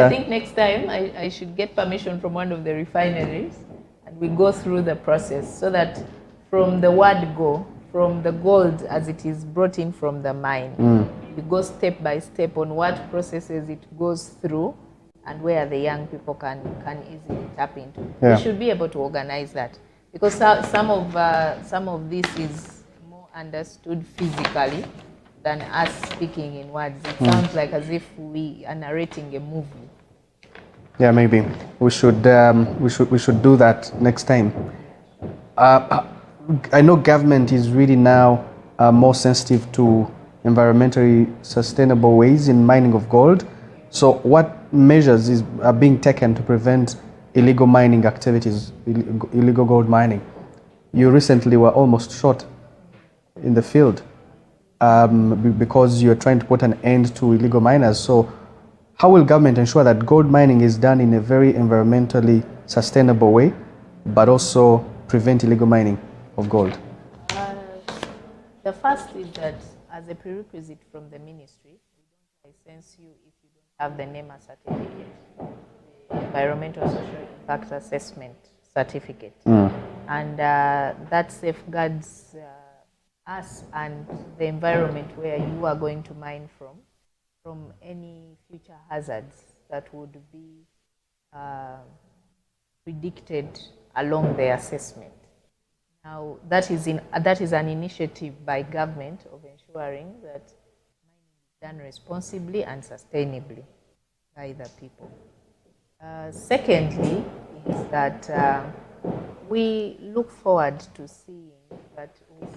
I think next time I should get permission from one of the refineries and we go through the process so that from the word go, from the gold as it is brought in from the mine, we go step by step on what processes it goes through and where the young people can easily tap into. We should be able to organize that because some of this is more understood physically than us speaking in words. It sounds like as if we are narrating a movie. Yeah, maybe we should do that next time. I know government is really now more sensitive to environmentally sustainable ways in mining of gold. So what measures are being taken to prevent illegal mining activities, illegal gold mining? You recently were almost shot in the field because you're trying to put an end to illegal miners. So how will government ensure that gold mining is done in a very environmentally sustainable way, but also prevent illegal mining of gold? The first is that as a prerequisite from the ministry, we don't license you if you don't have the NEMA certificate, the Environmental Social Impact Assessment certificate. And that safeguards us and the environment where you are going to mine from any future hazards that would be predicted along the assessment. Now, that is an initiative by government of ensuring that mining is done responsibly and sustainably by the people. Secondly, is that we look forward to seeing that we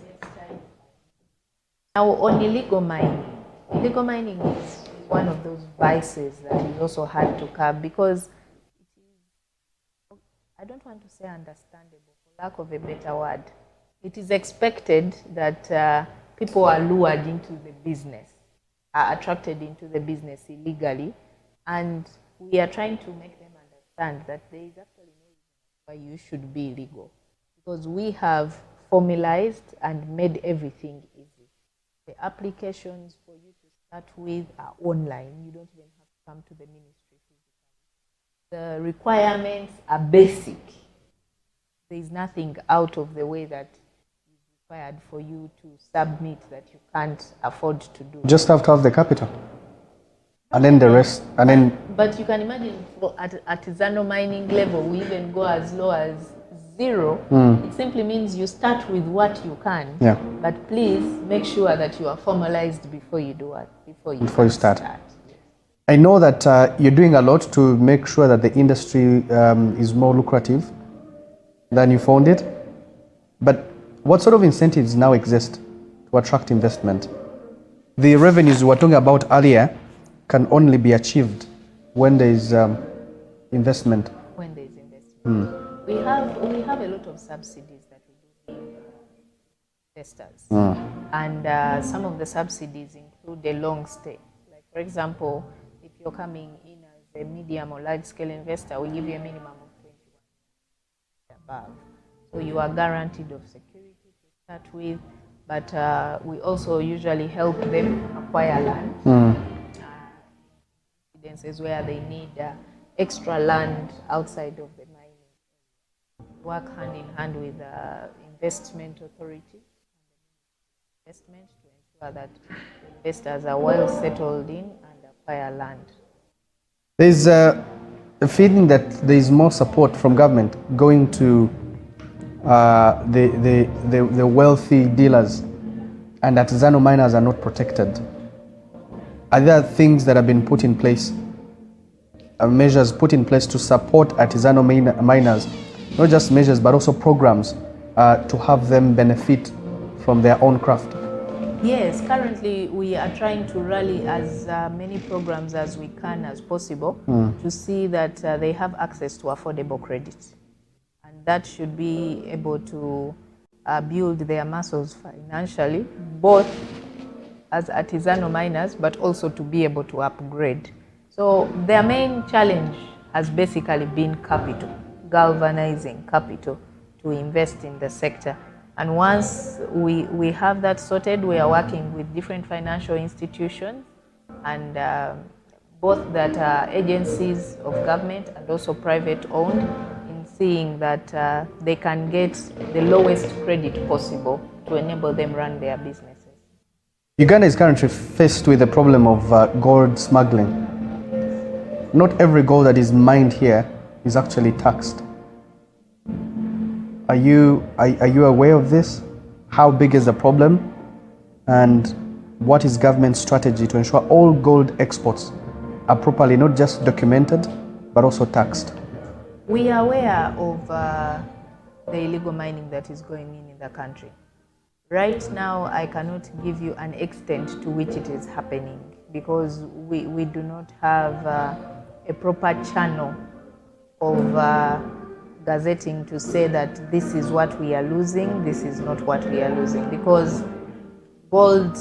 now on illegal mining. Illegal mining is one of those vices that is also hard to curb because it is, I don't want to say understandable, for lack of a better word. It is expected that people are lured into the business, are attracted into the business illegally, and we are trying to make them understand that there is actually no reason why you should be illegal because we have formalized and made everything easy. The applications for you to start with are online. You don't even have to come to the ministry physically. The requirements are basic. There is nothing out of the way that is required for you to submit that you can't afford to do. Just have to have the capital. And then the rest, and then... But you can imagine at artisanal mining level, we even go as low as 0. It simply means you start with what you can. Yeah. But please make sure that you are formalized before you do it. Before you start. I know that you're doing a lot to make sure that the industry is more lucrative than you found it. But what sort of incentives now exist to attract investment? The revenues we were talking about earlier can only be achieved when there is investment. When there is investment. We have a lot of subsidies that we do give investors. And some of the subsidies include a long stay. Like, for example, if you're coming in as a medium or large scale investor, we give you a minimum of 21 above. So you are guaranteed of security to start with, but we also usually help them acquire land. Incidences where they need extra land outside of the mining. Work hand in hand with the investment authority, investment to ensure that investors are well settled in and acquire land. There's a feeling that there is more support from government going to the wealthy dealers, and artisanal miners are not protected. Are there things that have been put in place, measures put in place to support artisanal miners? Not just measures, but also programs to have them benefit from their own craft? Yes, currently we are trying to rally as many programs as we can as possible to see that they have access to affordable credit. And that should be able to build their muscles financially, both as artisanal miners, but also to be able to upgrade. So their main challenge has basically been capital, galvanizing capital to invest in the sector. And once we have that sorted, we are working with different financial institutions and both that are agencies of government and also private owned, in seeing that they can get the lowest credit possible to enable them run their businesses. Uganda is currently faced with the problem of gold smuggling. Not every gold that is mined here is actually taxed. Are you aware of this? How big is the problem? And what is government strategy to ensure all gold exports are properly not just documented, but also taxed? We are aware of the illegal mining that is going in the country. Right now, I cannot give you an extent to which it is happening because we do not have a proper channel of gazetting to say that this is what we are losing, this is not what we are losing, because gold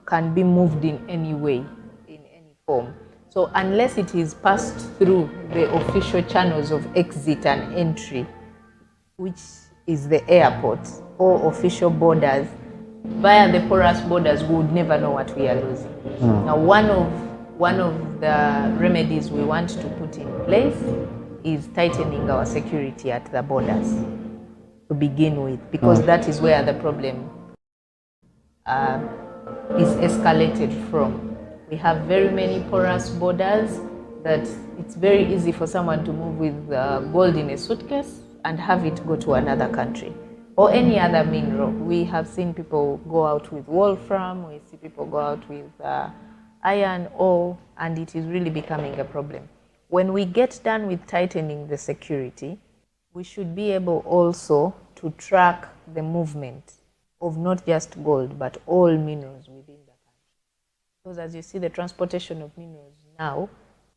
can be moved in any way, in any form. So unless it is passed through the official channels of exit and entry, which is the airport or official borders, via the porous borders, we would never know what we are losing. Now, one of the remedies we want to put in place is tightening our security at the borders to begin with, because that is where the problem is escalated from. We have very many porous borders that it's very easy for someone to move with gold in a suitcase and have it go to another country or any other mineral. We have seen people go out with wolfram, we see people go out with iron ore, and it is really becoming a problem. When we get done with tightening the security, we should be able also to track the movement of not just gold, but all minerals within the country. Because as you see, the transportation of minerals now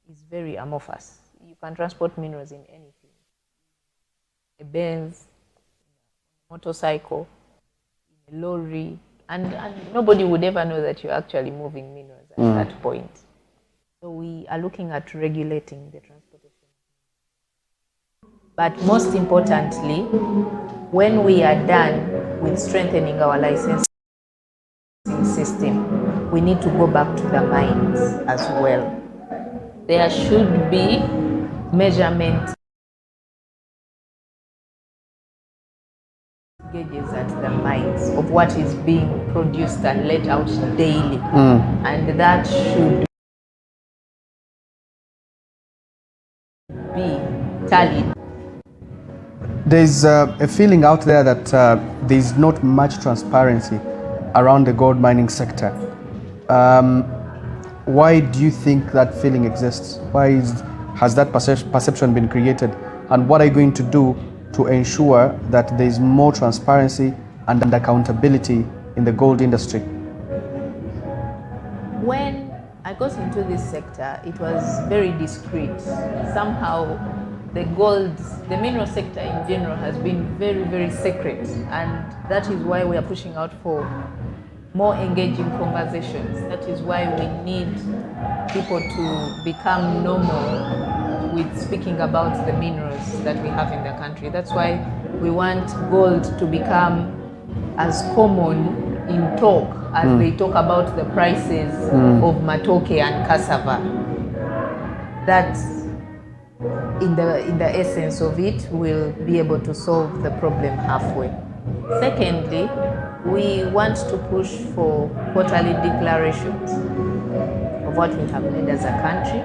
is very amorphous. You can transport minerals in anything. A Benz, a motorcycle, a lorry, and nobody would ever know that you're actually moving minerals at that point. So we are looking at regulating the transportation. But most importantly, when we are done with strengthening our licensing system, we need to go back to the mines as well. There should be measurement gauges at the mines of what is being produced and let out daily, and that should be tallied. There's a feeling out there that there's not much transparency around the gold mining sector. Why do you think that feeling exists? Has that perception been created? And what are you going to do to ensure that there's more transparency and accountability in the gold industry? When I got into this sector, it was very discreet. Somehow, the mineral sector in general has been very, very secret, and that is why we are pushing out for more engaging conversations. That is why we need people to become normal with speaking about the minerals that we have in the country. That's why we want gold to become as common in talk as they talk about the prices of matoke and cassava. That, in the essence of it, will be able to solve the problem halfway. Secondly, we want to push for quarterly declarations of what we have made as a country,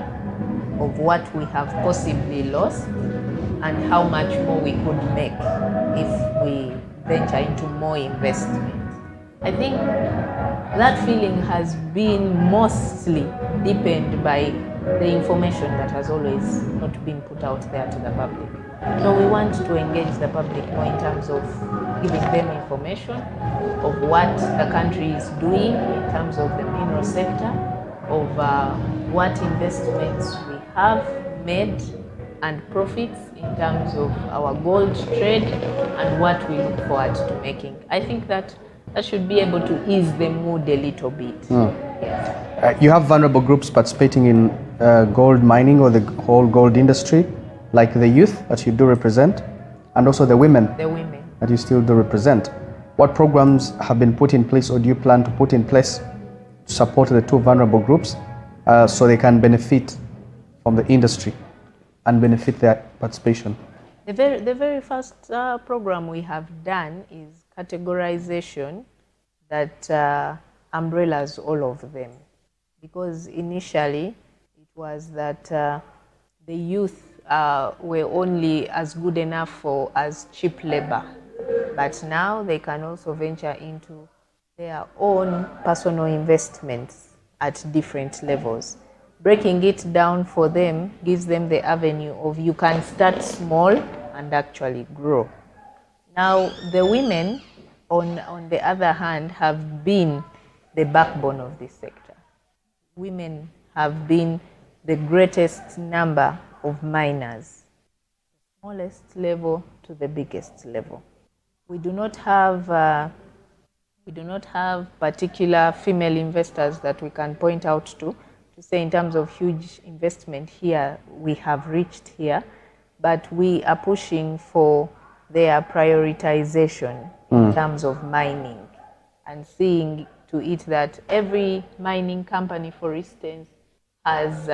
of what we have possibly lost, and how much more we could make if we venture into more investment. I think that feeling has been mostly deepened by the information that has always not been put out there to the public. So we want to engage the public more in terms of giving them information of what the country is doing in terms of the mineral sector, of what investments we have made and profits in terms of our gold trade, and what we look forward to making. I think that should be able to ease the mood a little bit. Yes. You have vulnerable groups participating in gold mining or the whole gold industry, like the youth that you do represent, and also the women. The women that you still do represent. What programs have been put in place, or do you plan to put in place, to support the two vulnerable groups so they can benefit from the industry and benefit their participation? The very first program we have done is categorization that umbrellas all of them. Because initially it was that the youth were only as good enough for as cheap labor. But now they can also venture into their own personal investments at different levels. Breaking it down for them gives them the avenue of you can start small and actually grow. Now, the women, on the other hand, have been the backbone of this sector. Women have been the greatest number of miners, smallest level to the biggest level. We do not have particular female investors that we can point out to say in terms of huge investment here, we have reached here, but we are pushing for their prioritization in terms of mining and seeing to it that every mining company, for instance, has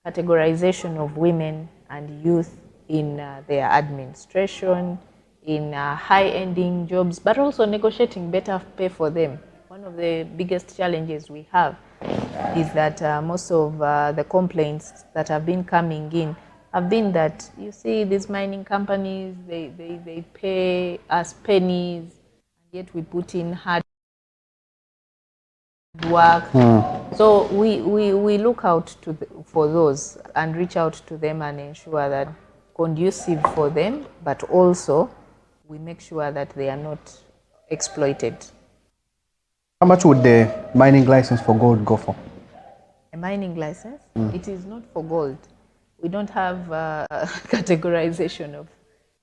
categorization of women and youth in their administration, in high-ending jobs, but also negotiating better pay for them. One of the biggest challenges we have is that most of the complaints that have been coming in have been that, you see, these mining companies, they pay us pennies, and yet we put in hard work. So we look out for those and reach out to them and ensure that conducive for them, but also we make sure that they are not exploited. How much would the mining license for gold go for? A mining license? It is not for gold. We don't have categorization of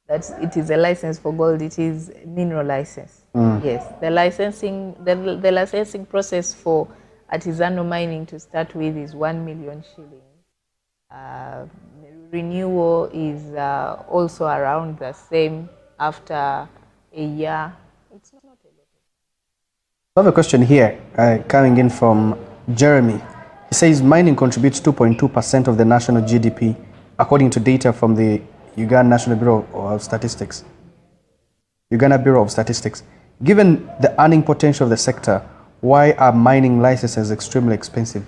that it is a license for gold. It is mineral license. Yes, the licensing process for artisanal mining to start with is 1 million shillings. Renewal is also around the same after a year. It's not a lot. I have a question here coming in from Jeremy. He says mining contributes 2.2% of the national GDP, according to data from the Uganda National Bureau of Statistics. Uganda Bureau of Statistics. Given the earning potential of the sector, why are mining licenses extremely expensive?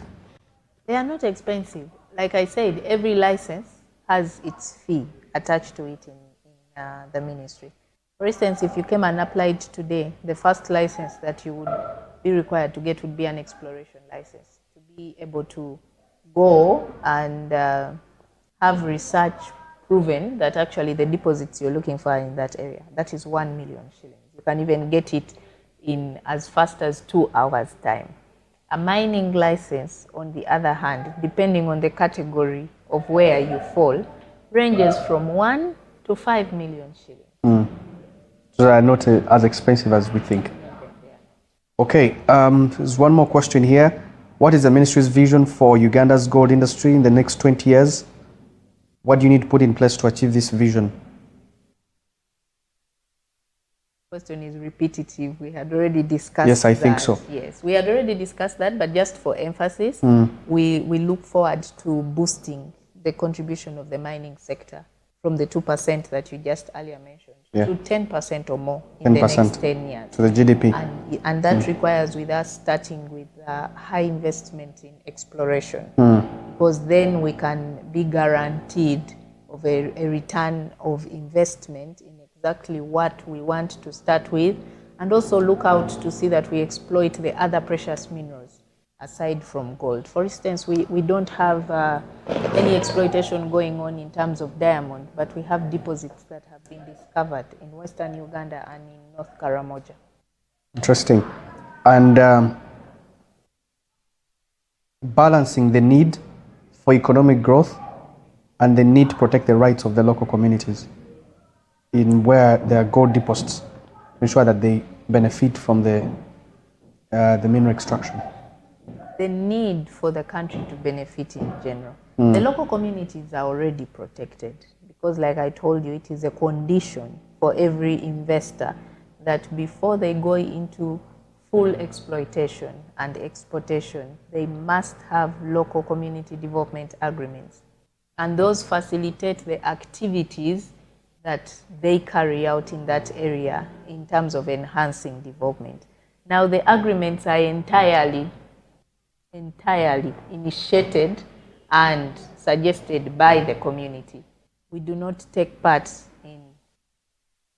They are not expensive. Like I said, every license has its fee attached to it in the ministry. For instance, if you came and applied today, the first license that you would be required to get would be an exploration license, to be able to go and have research proven that actually the deposits you're looking for are in that area. That is 1 million shillings. You can even get it in as fast as 2 hours' time. A mining license, on the other hand, depending on the category of where you fall, ranges from 1 to 5 million shillings. So they are not as expensive as we think. Okay, there's one more question here. What is the ministry's vision for Uganda's gold industry in the next 20 years? What do you need to put in place to achieve this vision? Question is repetitive. We had already discussed Yes, I that. think so. Yes, we had already discussed that, but just for emphasis, we look forward to boosting the contribution of the mining sector from the 2% that you just earlier mentioned to 10% or more in the next 10 years. To the GDP. And that requires with us starting with high investment in exploration, because then we can be guaranteed of a return of investment in exactly what we want to start with, and also look out to see that we exploit the other precious minerals aside from gold. For instance, we don't have any exploitation going on in terms of diamond, but we have deposits that have been discovered in Western Uganda and in North Karamoja. Interesting. And balancing the need for economic growth and the need to protect the rights of the local communities in where there are gold deposits, to ensure that they benefit from the mineral extraction. The need for the country to benefit in general. The local communities are already protected because, like I told you, it is a condition for every investor that before they go into full exploitation and exportation, they must have local community development agreements. And those facilitate the activities that they carry out in that area in terms of enhancing development. Now, the agreements are entirely initiated and suggested by the community. We do not take part in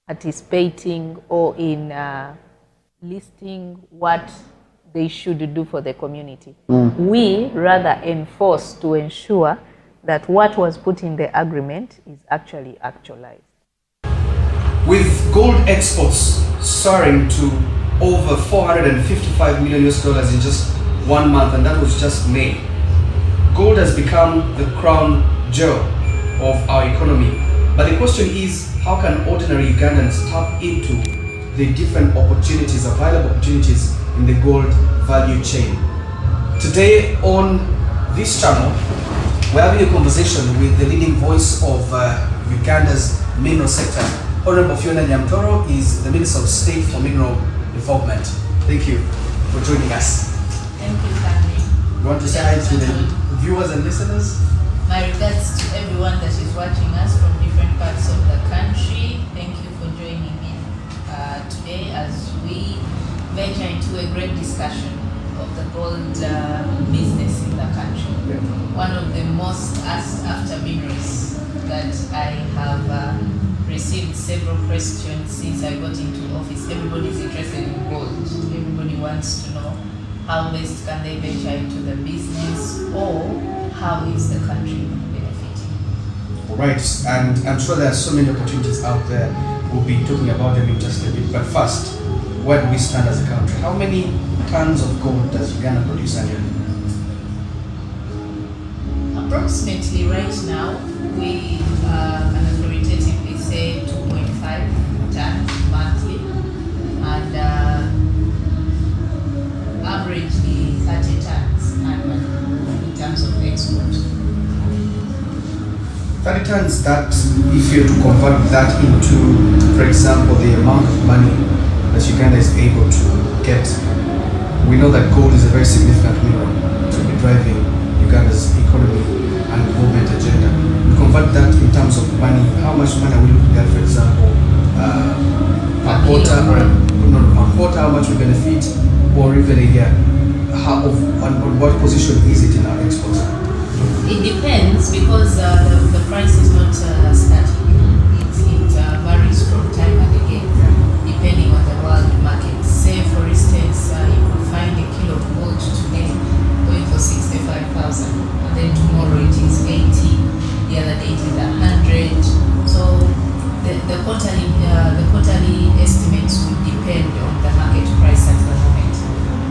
participating or in listing what they should do for the community. We rather enforce to ensure that what was put in the agreement is actually actualized. With gold exports soaring to over 455 million US dollars in just 1 month, and that was just May, gold has become the crown jewel of our economy. But the question is, how can ordinary Ugandans tap into the different opportunities, available opportunities in the gold value chain? Today on this channel, we're having a conversation with the leading voice of Uganda's mineral sector. Honorable Nyamutoro is the Minister of State for Mineral Development. Thank you for joining us. Thank you, Canary. You want to say hi to the viewers and listeners? My regards to everyone that is watching us from different parts of the country. Thank you for joining in today as we venture into a great discussion of the gold business in the country. Yeah. One of the most asked after minerals that I have received several questions since I got into office. Everybody's interested in gold. Everybody wants to know how best can they venture into the business, or how is the country benefiting. All right, and I'm sure there are so many opportunities out there. We'll be talking about them in just a bit. But first, where do we stand as a country? How many tons of gold does Uganda produce annually? Approximately right now, we can authoritatively say 2.5 tons monthly, and averagely 30 tons annually in terms of export. 30 tons, that if you're to convert that into, for example, the amount of money that Uganda is able to get, we know that gold is a very significant mineral to be driving Uganda's economy and development agenda. To convert that in terms of money, how much money are we looking at, for example, a quarter, how much we benefit, or even a year? On what position is it in our exports? It depends, because the price is not static. It varies from time and again, depending on the world market. Say, for instance, you could find a kilo of gold today going for 65,000, and then tomorrow it is 80, the other day it is 100. So the quarterly estimates would depend on the market price at the moment.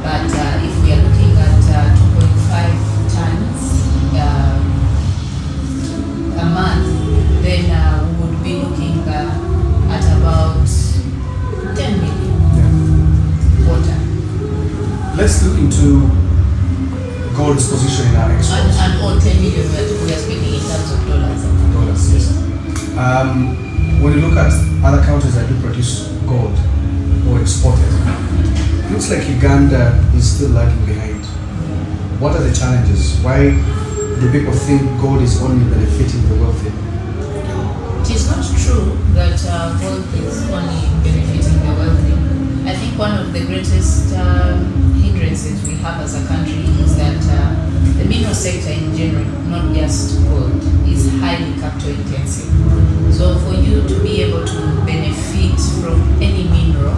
But if we are looking at 2.5 tons a month, then we would be looking at about 10 million quarter. Let's look into gold's position in our exports. And all 10 million we are speaking in terms of dollars. Dollars, yes. When you look at other countries that do produce gold or export it, it looks like Uganda is still lagging behind. What are the challenges? Why do people think gold is only benefiting the wealthy? It is not true that gold is only benefiting the wealthy. I think one of the greatest hindrances we have as a country is that the mineral sector in general, not just gold, is highly capital intensive. So for you to be able to benefit from any mineral,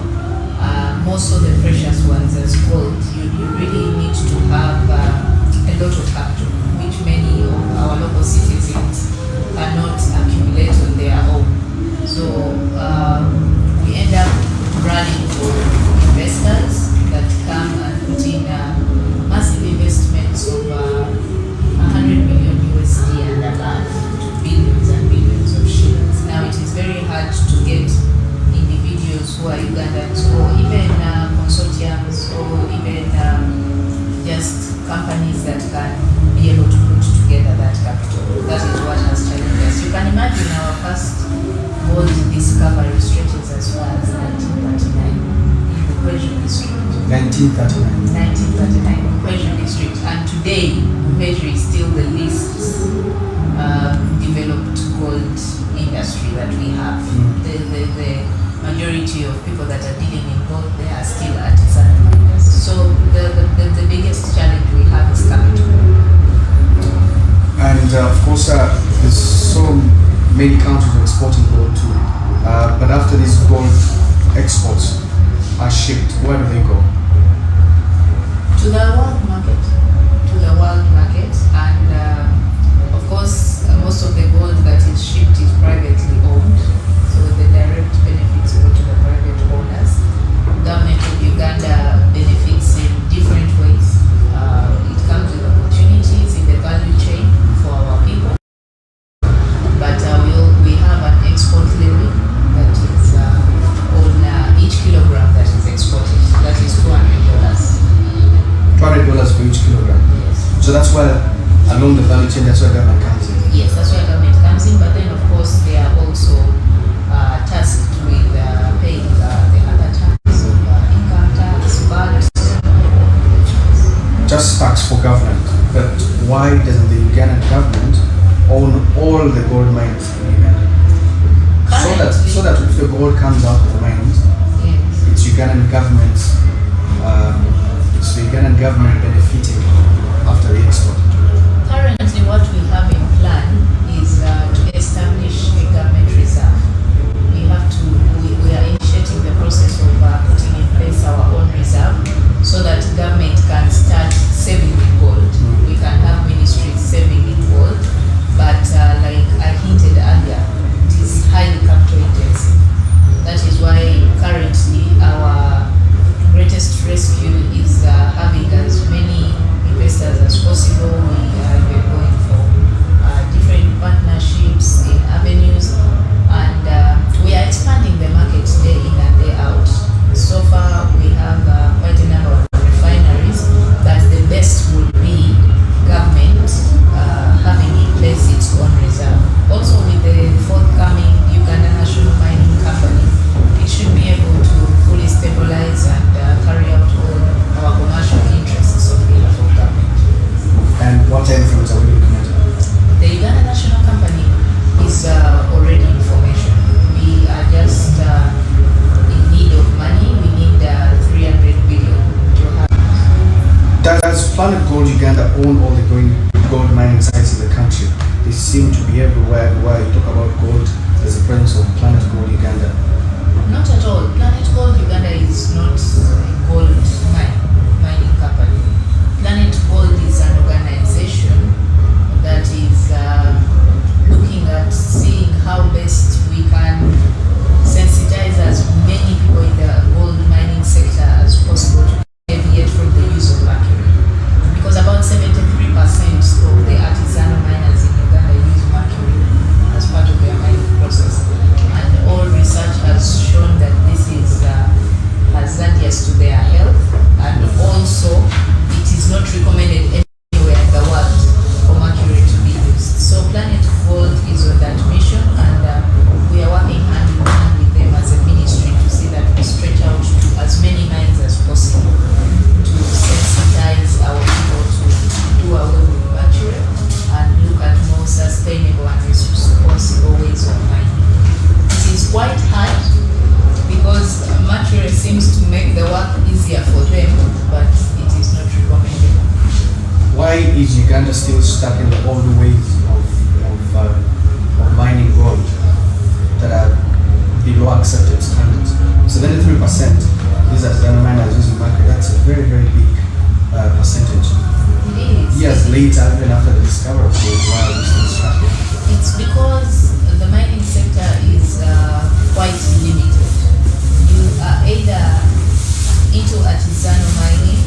most of the precious ones as gold, you really need to have a lot of capital, which many of our local citizens 1939. 1939, Bupeju district, and today Bupeju is still the least developed gold industry that we have. The majority of people that are dealing in gold, they are still artisanal miners. So the biggest challenge we have is capital. And of course, there's so many countries are exporting gold too. But after these gold exports are shipped, where do they go? To the world market. To the world market. And of course, most of the gold that is shipped is privately owned. So the direct benefits go to the private owners. Government of Uganda benefits in different ways. It comes with opportunities in the value chain for our people. But we have an export levy that is on each kilogram that is exported. That is $200. $200 for each kilogram. Yes. So that's where, along the value chain, that's where government comes in. Yes, that's where government comes in. But then, of course, they are also tasked with paying the other taxes of income tax, VAT. Just tax for government. But why doesn't the Ugandan government own all the gold mines in Uganda? So that if the gold comes out of the mines, Yes. it's Ugandan government's, it's the Ugandan government benefiting after the export. Currently, what we have in plan is to establish a government reserve. We are initiating the process of putting in place our own reserve so that government can start saving in gold. We can have ministries saving in gold, but like I hinted earlier, it is highly capital intensive. That is why currently our greatest rescue is having as many investors as possible. We are going for different partnerships in avenues, and we are expanding the market day in and day out. So far, we have quite a number of refineries, but the best would be government having in place its own reserve. Also, with the forthcoming Uganda National Mining Company, it should be able to fully stabilize and carry out all our commercial interests on behalf of government. And what time frames are we looking at? The Uganda National Company is already in formation. We are just in need of money. We need 300 billion to have. Does Planet Gold Uganda own all the gold mining sites in the country? They seem to be everywhere. Where you talk about gold, there's a presence of Planet Gold Uganda. Not at all. Planet Gold Uganda is not a gold mining company. Planet Gold is an organization that is looking at seeing how best we can sensitize as many people in the gold mining sector as possible to deviate from the use of mercury. Because about 73% of the artisanal miners in Uganda use mercury as part of their mining process. And all research has shown that this is hazardous to their health, and also it is not recommended anywhere in the world for mercury to be used. So Planet Gold is on that mission, and we are working hand in hand with them as a ministry to see that we stretch out to as many mines as possible to sensitize our people to do away with mercury and look at more sustainable and responsible ways of mining. It is quite hard because mercury seems to make the work easier for them, but it is not recommended. Why is Uganda still stuck in the old ways of mining gold that are below accepted standards? 73% these artisanal miners using mercury. That's a very, very big percentage. It is. Years later, even after the discovery of gold, why are we still stuck here? It's because the mining sector is quite limited. You are either into artisanal mining,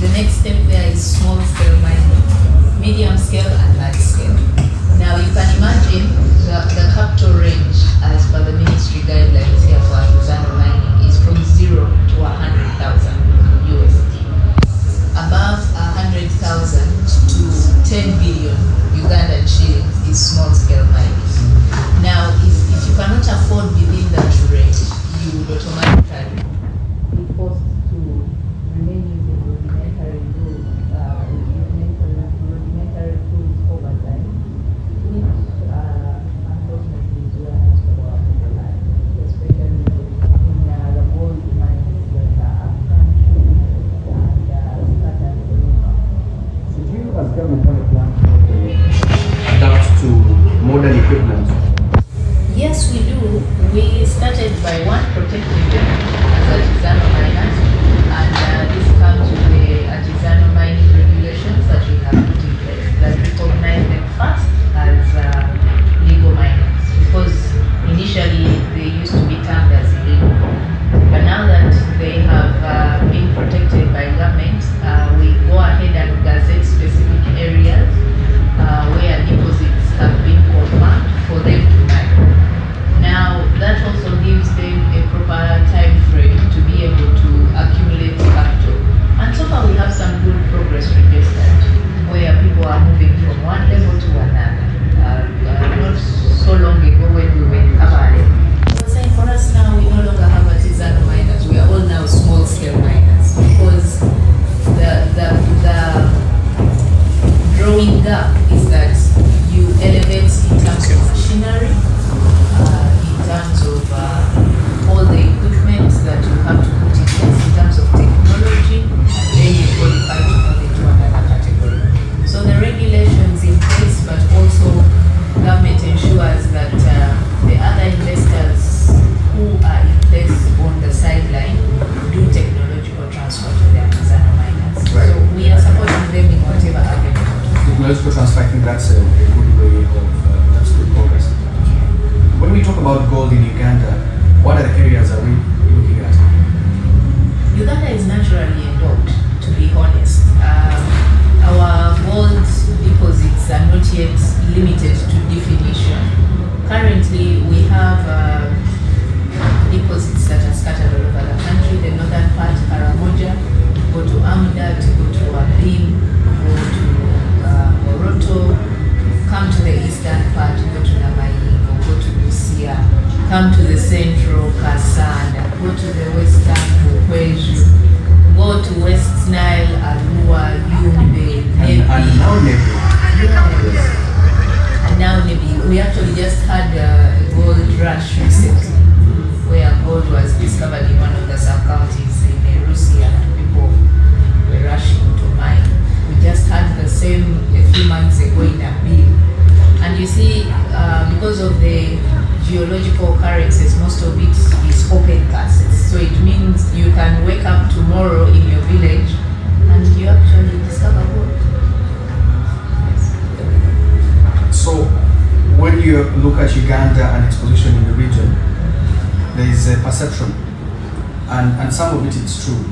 the next step there is small scale mining, medium scale, and modern equipment? Yes, we do. We started by one protecting them as artisanal miners, and this comes with the artisanal mining regulations that we have put in place that recognize them first as legal miners, because initially they used to be termed as illegal. But now that they have been protected by government, we go ahead and gazette specific areas where deposits have been confirmed for them to mine. Now, that also gives them a proper time frame to be able to accumulate capital. And so far, we have some good progress registered, where people are moving from one level to another. Not so long ago when we were in Kabale, I was saying for us now, we no longer have artisanal miners. We are all now small-scale miners, because the growing gap is that you elevate in terms of machinery, in terms of all the equipment that you have to put in place, in terms of technology, and then you qualify to move into another category. So the regulations in place, but also government ensures that the other investors who are in place on the sideline do technological transfer to the artisanal miners. Right. So we are supporting them in whatever avenue. Technological transfer, I think that's a good way of, that's good progress. When we talk about gold in Uganda, what other areas are we looking at? Uganda is naturally endowed, to be honest. Our gold deposits are not yet limited to definition. Currently, we have deposits that are scattered all over the country. The northern part, Karamoja, go to Amudat, go to Abim, go to Moroto, come to the eastern part, go to Namayingo, go to Busia, come to the central, Kasanda, go to the western, Bukweju, go to West Nile, Arua, Yumbe, Nebi. And now Nebi. Yes. And now Nebi. We actually just had a gold rush recently, where gold was discovered in one of the sub-counties in Russia, and people were rushing to mine. We just had the same a few months ago in Abil. And you see, because of the geological occurrences, most of it is open casts. So it means you can wake up tomorrow in your village and you actually discover gold. Yes. So, when you look at Uganda and its position in the region, there is a perception, and some of it is true,